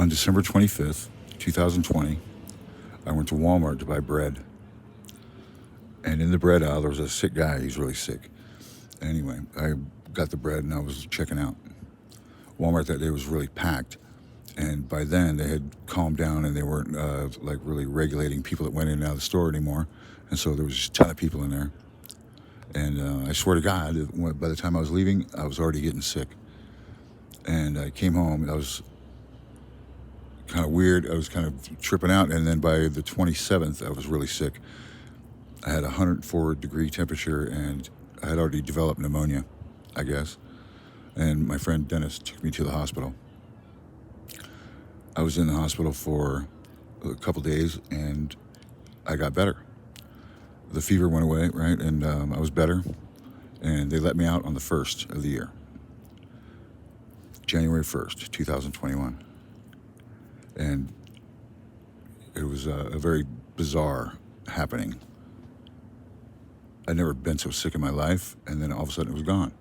On December 25th, 2020, I went to Walmart to buy bread. And in the bread aisle, there was a sick guy. He's really sick. Anyway, I got the bread and I was checking out. Walmart that day was really packed. And by then, they had calmed down and they weren't like really regulating people that went in and out of the store anymore. And so there was just a ton of people in there. And I swear to God, by the time I was leaving, I was already getting sick. And I came home. I was kind of weird. I was kind of tripping out. And then by the 27th, I was really sick. I had a 104-degree temperature and I had already developed pneumonia, I guess. And my friend Dennis took me to the hospital. I was in the hospital for a couple days and I got better. The fever went away, right? And I was better. And they let me out on the 1st of the year, January 1st, 2021. And it was a very bizarre happening. I'd never been so sick in my life, and then all of a sudden it was gone.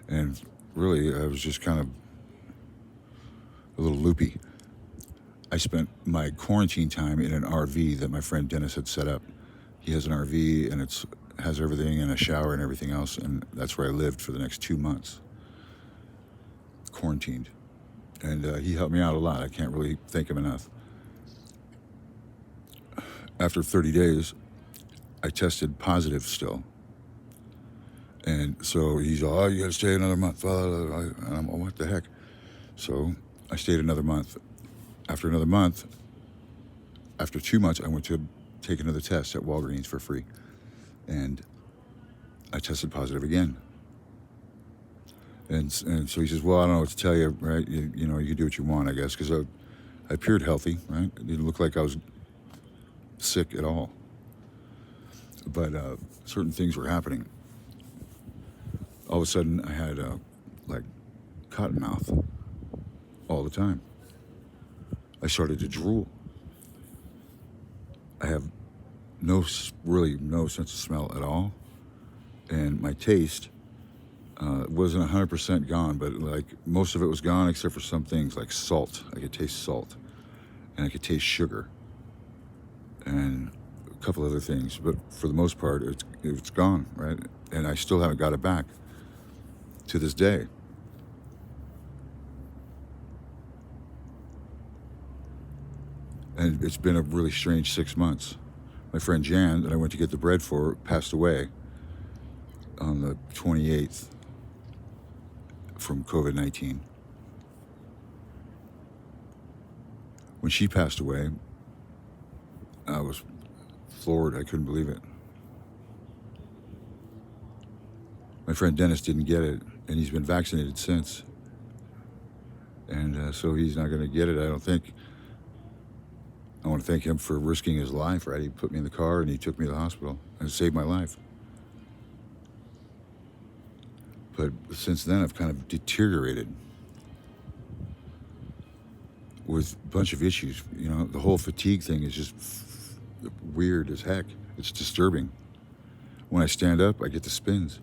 And really, I was just kind of a little loopy. I spent my quarantine time in an RV that my friend Dennis had set up. He has an RV, and it has everything and a shower and everything else, and that's where I lived for the next 2 months, quarantined. And he helped me out a lot. I can't really thank him enough. After 30 days, I tested positive still. And so he's all, oh, you gotta stay another month. And I'm, oh, what the heck? So I stayed another month. After another month, after 2 months, I went to take another test at Walgreens for free. And I tested positive again. And so he says, well, I don't know what to tell you, right? You know, you can do what you want, I guess, because I appeared healthy, right? It didn't look like I was sick at all. But certain things were happening. All of a sudden, I had like cotton mouth all the time. I started to drool. I have really no sense of smell at all, and my taste wasn't 100% gone, but like most of it was gone except for some things like salt. I could taste salt, and I could taste sugar, and a couple other things. But for the most part, it's gone, right? And I still haven't got it back to this day. And it's been a really strange 6 months. My friend Jan, that I went to get the bread for, passed away on the 28th from COVID-19. When she passed away, I was floored. I couldn't believe it. My friend Dennis didn't get it, and he's been vaccinated since. And so he's not going to get it, I don't think. I want to thank him for risking his life, right? He put me in the car and he took me to the hospital and saved my life. But since then, I've kind of deteriorated with a bunch of issues. You know, the whole fatigue thing is just weird as heck. It's disturbing. When I stand up, I get the spins.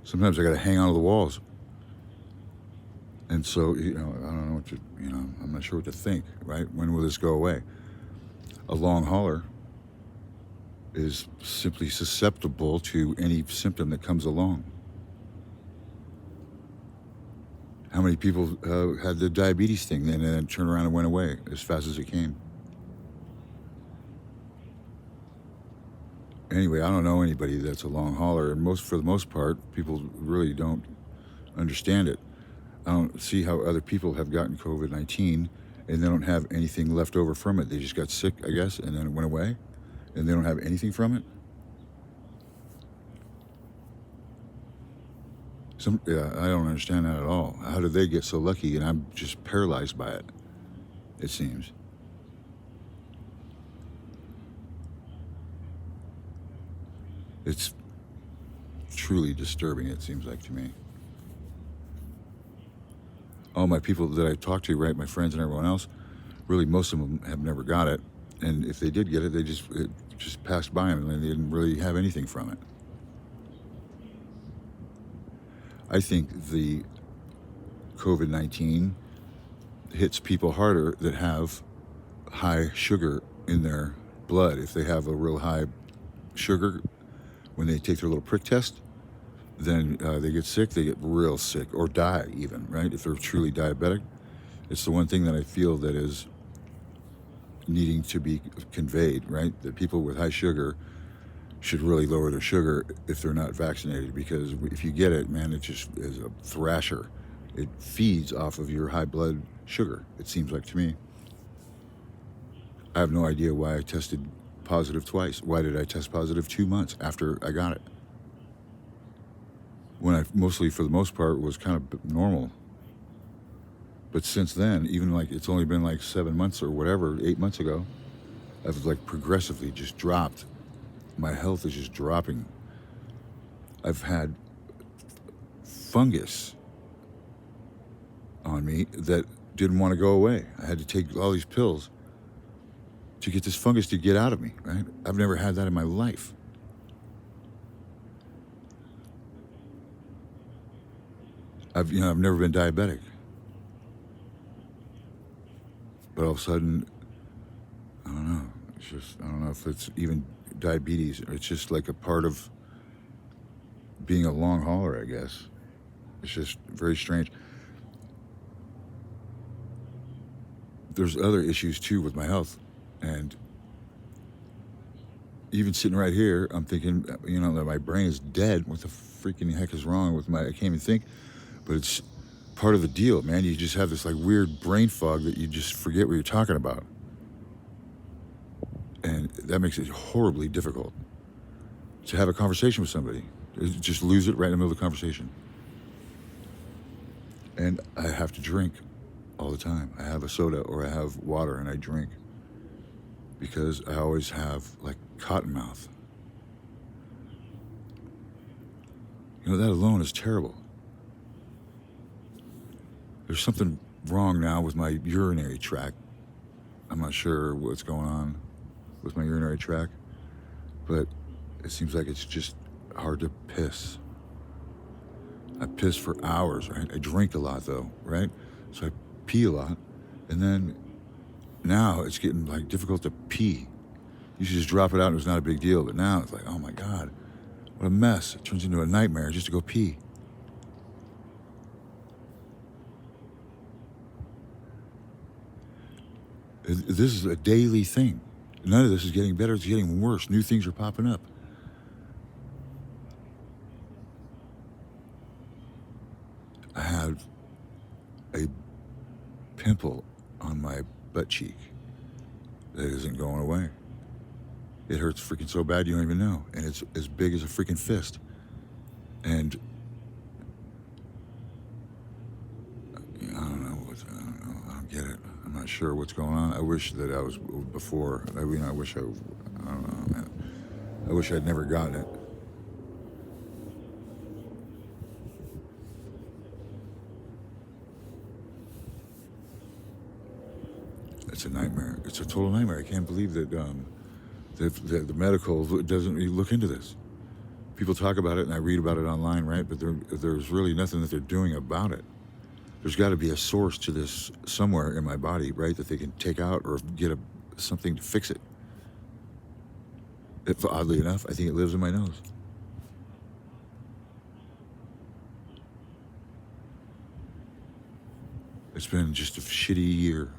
Sometimes I got to hang onto the walls. And so, you know, I don't know what to, I'm not sure what to think, right? When will this go away? A long hauler is simply susceptible to any symptom that comes along. How many people had the diabetes thing and then turned around and went away as fast as it came? Anyway, I don't know anybody that's a long hauler, and for the most part, people really don't understand it. I don't see how other people have gotten COVID-19 and they don't have anything left over from it. They just got sick, I guess, and then it went away, and they don't have anything from it. I don't understand that at all. How did they get so lucky and I'm just paralyzed by it, it seems. It's truly disturbing, it seems like to me. All my people that I talked to, right, my friends and everyone else, really most of them have never got it. And if they did get it, it just passed by them and they didn't really have anything from it. I think the COVID-19 hits people harder that have high sugar in their blood. If they have a real high sugar when they take their little prick test, then they get sick. They get real sick or die even, right? If they're truly diabetic. It's the one thing that I feel that is needing to be conveyed, right? That people with high sugar should really lower their sugar if they're not vaccinated, because if you get it, man, it just is a thrasher. It feeds off of your high blood sugar, it seems like to me. I have no idea why I tested positive twice. Why did I test positive 2 months after I got it? When I mostly, for the most part, was kind of normal. But since then, even like it's only been like 7 months or whatever, 8 months ago, I've like progressively just dropped. My health is just dropping. I've had fungus on me that didn't want to go away. I had to take all these pills to get this fungus to get out of me, right? I've never had that in my life. I've never been diabetic. But all of a sudden, I don't know. I don't know if it's even diabetes. It's just like a part of being a long hauler, I guess. It's just very strange. There's other issues too with my health. And even sitting right here, I'm thinking, that my brain is dead. What the freaking heck is wrong with I can't even think. But it's part of the deal, man. You just have this like weird brain fog that you just forget what you're talking about. And that makes it horribly difficult to have a conversation with somebody. Just lose it right in the middle of the conversation. And I have to drink all the time. I have a soda or I have water and I drink because I always have like cotton mouth. That alone is terrible. There's something wrong now with my urinary tract. I'm not sure what's going on with my urinary tract, but it seems like it's just hard to piss. I piss for hours, right? I drink a lot though, right? So I pee a lot, and then now it's getting like difficult to pee. You should just drop it out and it's not a big deal, but now it's like, oh my God, what a mess. It turns into a nightmare just to go pee. This is a daily thing. None of this is getting better. It's getting worse. New things are popping up. I have a pimple on my butt cheek that isn't going away. It hurts freaking so bad you don't even know. And it's as big as a freaking fist. And I don't know. I don't get it. I'm not sure what's going on. I wish that I was before. I wish I don't know, man. I wish I'd never gotten it. It's a nightmare. It's a total nightmare. I can't believe that the medical doesn't look into this. People talk about it and I read about it online, right? But there's really nothing that they're doing about it. There's got to be a source to this somewhere in my body, right? That they can take out or get something to fix it. Oddly enough, I think it lives in my nose. It's been just a shitty year.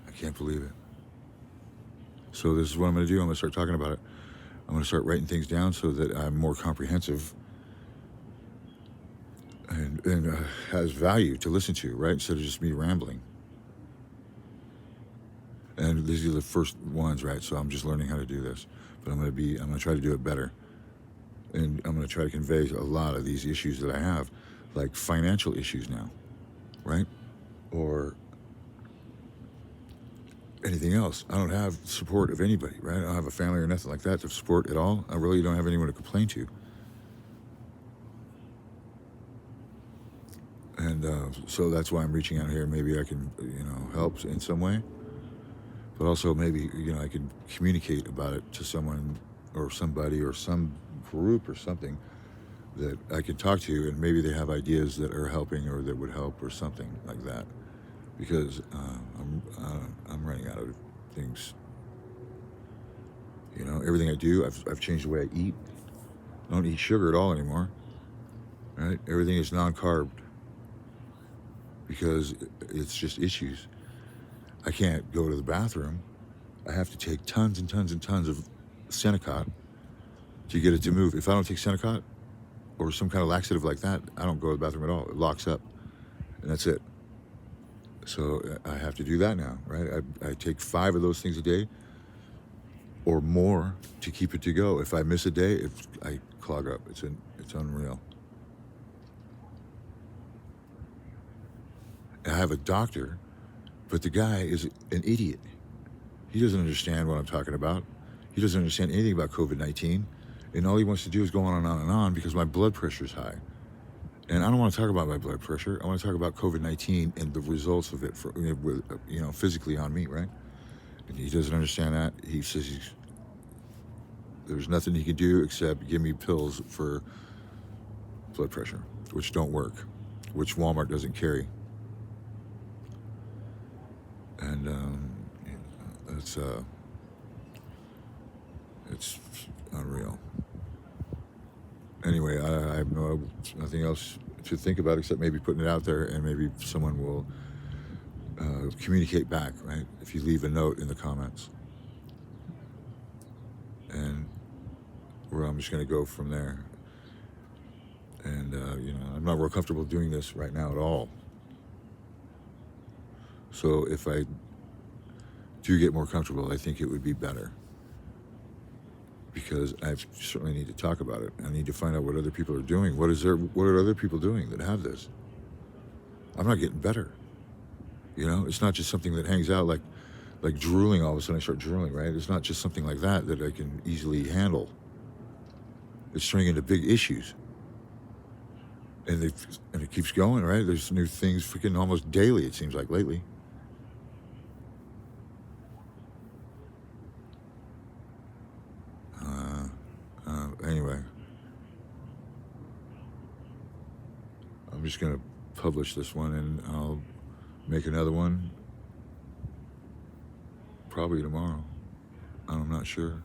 I can't believe it. So this is what I'm going to do. I'm going to start talking about it. I'm going to start writing things down so that I'm more comprehensive and has value to listen to, right? Instead of just me rambling. And these are the first ones, right? So I'm just learning how to do this. But I'm going to try to do it better. And I'm going to try to convey a lot of these issues that I have, like financial issues now, right? Or anything else. I don't have support of anybody, right? I don't have a family or nothing like that to support at all. I really don't have anyone to complain to. And so that's why I'm reaching out here. Maybe I can, help in some way. But also maybe, I can communicate about it to someone or somebody or some group or something that I can talk to, and maybe they have ideas that are helping or that would help or something like that. because I'm running out of things. You know, everything I do, I've changed the way I eat. I don't eat sugar at all anymore. Right? Everything is non-carb because it's just issues. I can't go to the bathroom. I have to take tons and tons and tons of Senecot to get it to move. If I don't take Senecot or some kind of laxative like that, I don't go to the bathroom at all. It locks up, and that's it. So I have to do that now, right? I take 5 of those things a day or more to keep it to go. If I miss a day, I clog up. It's unreal. I have a doctor, but the guy is an idiot. He doesn't understand what I'm talking about. He doesn't understand anything about COVID-19. And all he wants to do is go on and on and on because my blood pressure is high. And I don't want to talk about my blood pressure. I want to talk about COVID-19 and the results of it, physically on me, right? And he doesn't understand that. He says there's nothing he can do except give me pills for blood pressure, which don't work, which Walmart doesn't carry. And it's unreal. Anyway, I have nothing else to think about except maybe putting it out there, and maybe someone will communicate back, right? If you leave a note in the comments, and where I'm just going to go from there. And I'm not real comfortable doing this right now at all. So if I do get more comfortable, I think it would be better, because I certainly need to talk about it. I need to find out what other people are doing. What are other people doing that have this? I'm not getting better. You know, it's not just something that hangs out like drooling. All of a sudden I start drooling, right? It's not just something like that I can easily handle. It's turning into big issues. And it keeps going, right? There's new things freaking almost daily, it seems like, lately. Anyway, I'm just going to publish this one, and I'll make another one probably tomorrow. I'm not sure.